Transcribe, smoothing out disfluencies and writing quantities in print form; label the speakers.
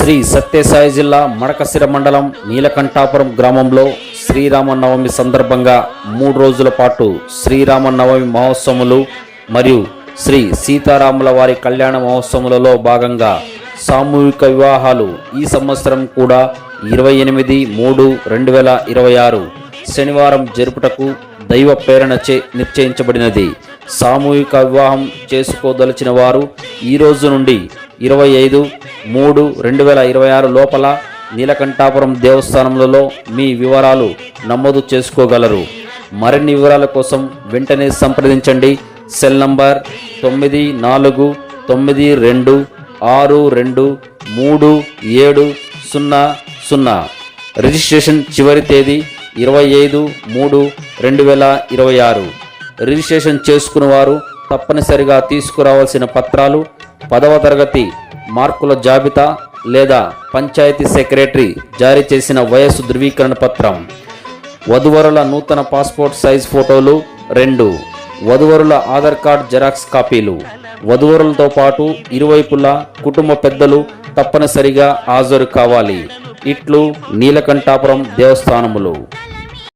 Speaker 1: శ్రీ సత్యసాయి జిల్లా మడకశిర మండలం నీలకంఠాపురం గ్రామంలో శ్రీరామనవమి సందర్భంగా 3 రోజుల పాటు శ్రీరామనవమి మహోత్సవములు మరియు శ్రీ సీతారాముల వారి కళ్యాణ మహోత్సవములలో భాగంగా సామూహిక వివాహాలు ఈ సంవత్సరం కూడా 28/3/2026 శనివారం జరుపుటకు దైవ ప్రేరణచే నిశ్చయించబడినది. సామూహిక వివాహం చేసుకోదలిచిన వారు ఈ రోజు నుండి 25/3/2026 లోపల నీలకంఠాపురం దేవస్థానములలో మీ వివరాలు నమోదు చేసుకోగలరు. మరిన్ని వివరాల కోసం వెంటనే సంప్రదించండి. Cell number 9426262370. రిజిస్ట్రేషన్ చివరి తేదీ 25/3/2026. రిజిస్ట్రేషన్ చేసుకున్న వారు తప్పనిసరిగా తీసుకురావాల్సిన పత్రాలు 10వ తరగతి మార్కుల జాబితా లేదా పంచాయతీ సెక్రటరీ జారీ చేసిన వయస్సు ధృవీకరణ పత్రం, వధువరుల నూతన పాస్పోర్ట్ సైజ్ ఫోటోలు 2, వధువరుల ఆధార్ కార్డ్ జెరాక్స్ కాపీలు. వధువరులతో పాటు ఇరువైపులా కుటుంబ పెద్దలు తప్పనిసరిగా హాజరు కావాలి. ఇట్లు నీలకంఠాపురం దేవస్థానములు.